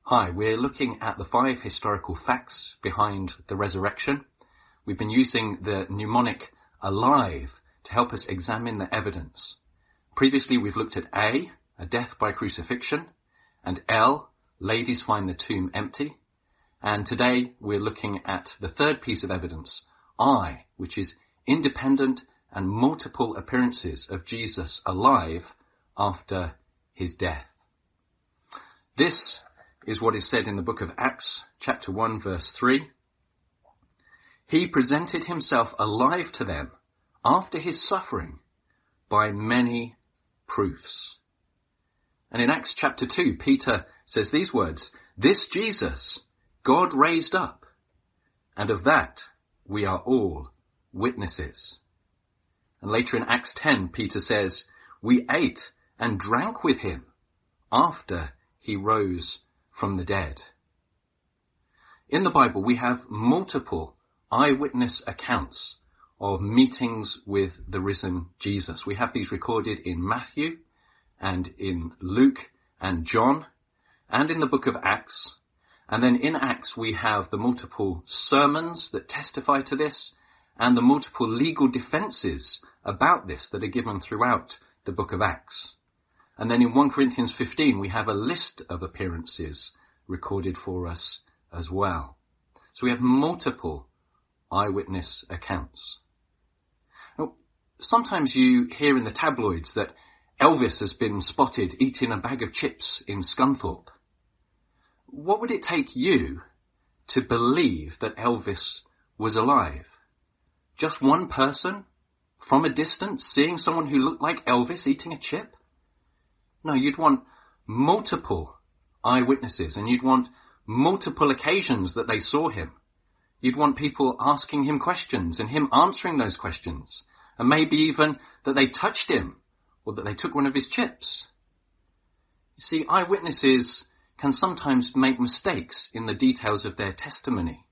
Hi, we're looking at the 5 historical facts behind the resurrection. We've been using the mnemonic alive to help us examine the evidence. Previously we've looked at A, a death by crucifixion, and L, ladies find the tomb empty. And today we're looking at the third piece of evidence, I, which is independent and multiple appearances of Jesus alive after his death. This is what is said in the book of Acts, chapter 1, verse 3. He presented himself alive to them after his suffering by many proofs. And in Acts chapter 2, Peter says these words, "This Jesus God raised up, and of that we are all witnesses." And later in Acts 10, Peter says, "We ate and drank with him after he rose from the dead." In the Bible, we have multiple eyewitness accounts of meetings with the risen Jesus. We have these recorded in Matthew and in Luke and John and in the book of Acts. And then in Acts, we have the multiple sermons that testify to this and the multiple legal defenses about this that are given throughout the book of Acts. And then in 1 Corinthians 15, we have a list of appearances recorded for us as well. So we have multiple eyewitness accounts. Now, sometimes you hear in the tabloids that Elvis has been spotted eating a bag of chips in Scunthorpe. What would it take you to believe that Elvis was alive? Just one person from a distance seeing someone who looked like Elvis eating a chip? No, you'd want multiple eyewitnesses, and you'd want multiple occasions that they saw him. You'd want people asking him questions and him answering those questions, and maybe even that they touched him or that they took one of his chips. You see, eyewitnesses can sometimes make mistakes in the details of their testimony.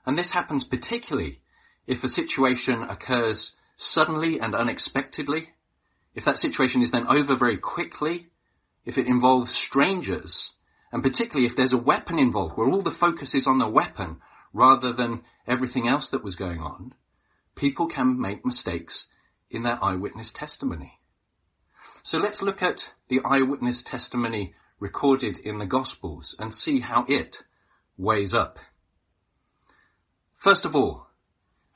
And this happens particularly if a situation occurs suddenly and unexpectedly, if that situation is then over very quickly, if it involves strangers, and particularly if there's a weapon involved where all the focus is on the weapon rather than everything else that was going on, people can make mistakes in their eyewitness testimony. So let's look at the eyewitness testimony recorded in the Gospels and see how it weighs up. First of all,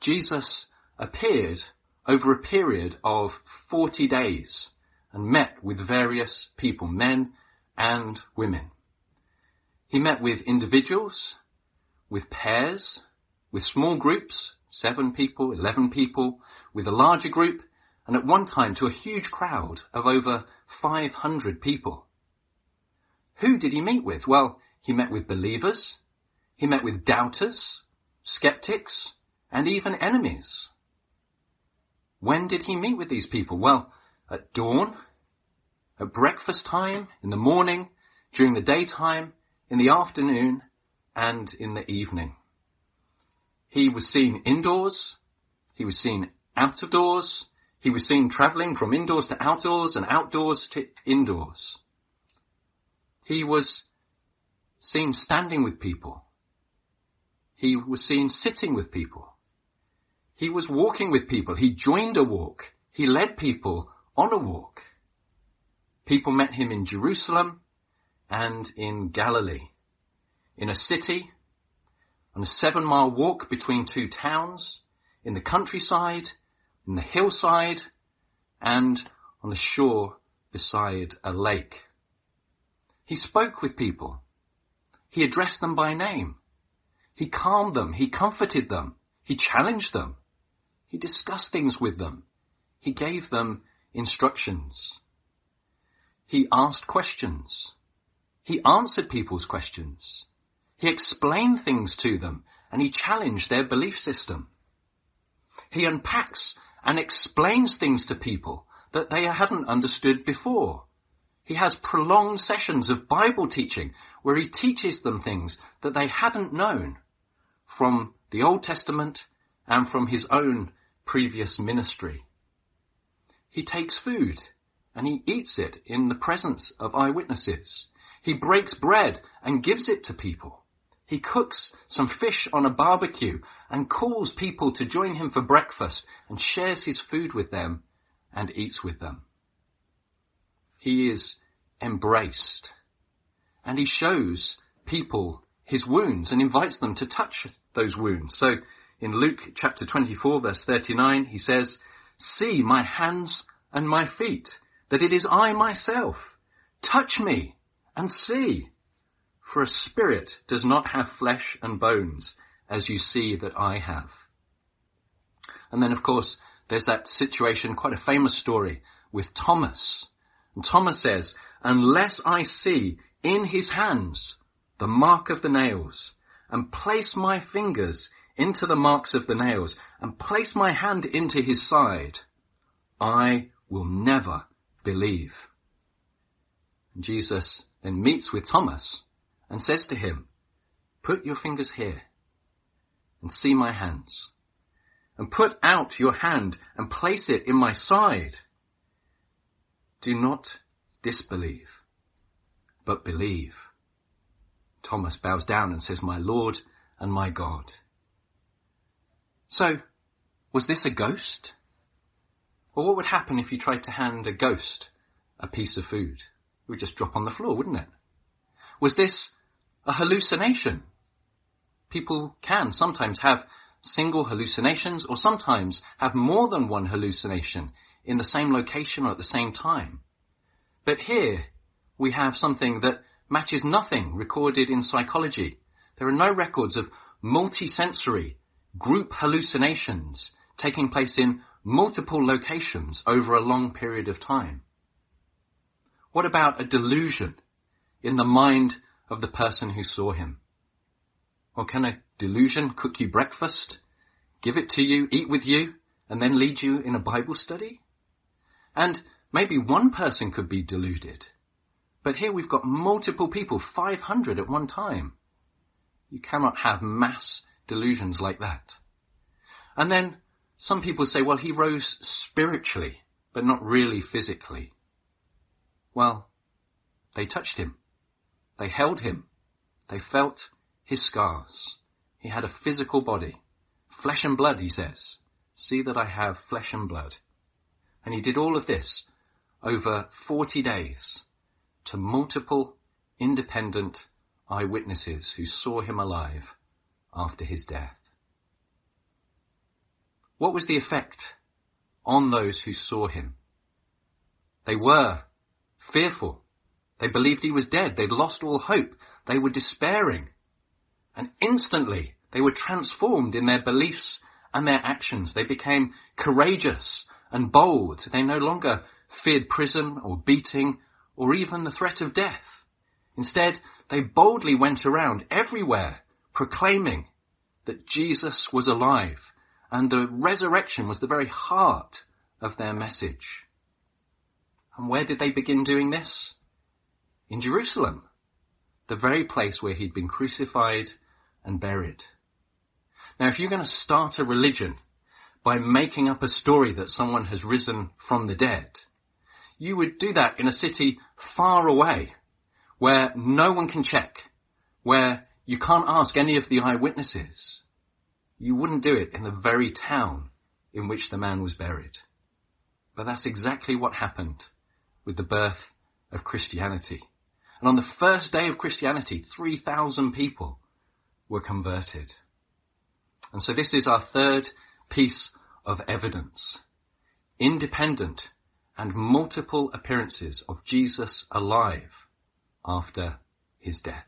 Jesus appeared over a period of 40 days and met with various people, men and women. He met with individuals, with pairs, with small groups, 7 people, 11 people, with a larger group, and at one time to a huge crowd of over 500 people. Who did he meet with? Well, he met with believers, he met with doubters, skeptics, and even enemies. When did he meet with these people? Well, at dawn, at breakfast time, in the morning, during the daytime, in the afternoon, and in the evening. He was seen indoors, he was seen out of doors, he was seen travelling from indoors to outdoors and outdoors to indoors. He was seen standing with people. He was seen sitting with people. He was walking with people. He joined a walk. He led people on a walk. People met him in Jerusalem and in Galilee, in a city, on a 7-mile walk between 2 towns, in the countryside, in the hillside, and on the shore beside a lake. He spoke with people. He addressed them by name. He calmed them. He comforted them. He challenged them. He discussed things with them. He gave them instructions. He asked questions. He answered people's questions. He explained things to them, and he challenged their belief system. He unpacks and explains things to people that they hadn't understood before. He has prolonged sessions of Bible teaching where he teaches them things that they hadn't known from the Old Testament and from his own previous ministry. He takes food and he eats it in the presence of eyewitnesses. He breaks bread and gives it to people. He cooks some fish on a barbecue and calls people to join him for breakfast and shares his food with them and eats with them. He is embraced, and he shows people his wounds and invites them to touch those wounds. So in Luke chapter 24, verse 39, he says, "See my hands and my feet, that it is I myself. Touch me and see. For a spirit does not have flesh and bones, as you see that I have." And then, of course, there's that situation, quite a famous story, with Thomas. And Thomas says, "Unless I see in his hands the mark of the nails, and place my fingers into the marks of the nails, and place my hand into his side, I will never believe." And Jesus then meets with Thomas and says to him, "Put your fingers here and see my hands, and put out your hand and place it in my side. Do not disbelieve, but believe." Thomas bows down and says, "My Lord and my God." So, was this a ghost? Or what would happen if you tried to hand a ghost a piece of food? It would just drop on the floor, wouldn't it? Was this a hallucination? People can sometimes have single hallucinations, or sometimes have more than one hallucination in the same location or at the same time. But here we have something that matches nothing recorded in psychology. There are no records of multisensory group hallucinations taking place in multiple locations over a long period of time. What about a delusion in the mind of the person who saw him? Or can a delusion cook you breakfast, give it to you, eat with you, and then lead you in a Bible study? And maybe one person could be deluded. But here we've got multiple people, 500 at one time. You cannot have mass delusions like that. And then some people say, well, he rose spiritually, but not really physically. Well, they touched him. They held him. They felt his scars. He had a physical body. Flesh and blood, he says. "See that I have flesh and blood." And he did all of this over 40 days to multiple independent eyewitnesses who saw him alive after his death. What was the effect on those who saw him? They were fearful. They believed he was dead. They'd lost all hope. They were despairing. And instantly they were transformed in their beliefs and their actions. They became courageous and bold. They no longer feared prison or beating or even the threat of death. Instead, they boldly went around everywhere proclaiming that Jesus was alive, and the resurrection was the very heart of their message. And where did they begin doing this? In Jerusalem, the very place where he'd been crucified and buried. Now, if you're going to start a religion by making up a story that someone has risen from the dead, you would do that in a city far away, where no one can check, where you can't ask any of the eyewitnesses. You wouldn't do it in the very town in which the man was buried. But that's exactly what happened with the birth of Christianity. And on the first day of Christianity, 3,000 people were converted. And so this is our third piece of evidence. Independent and multiple appearances of Jesus alive after his death.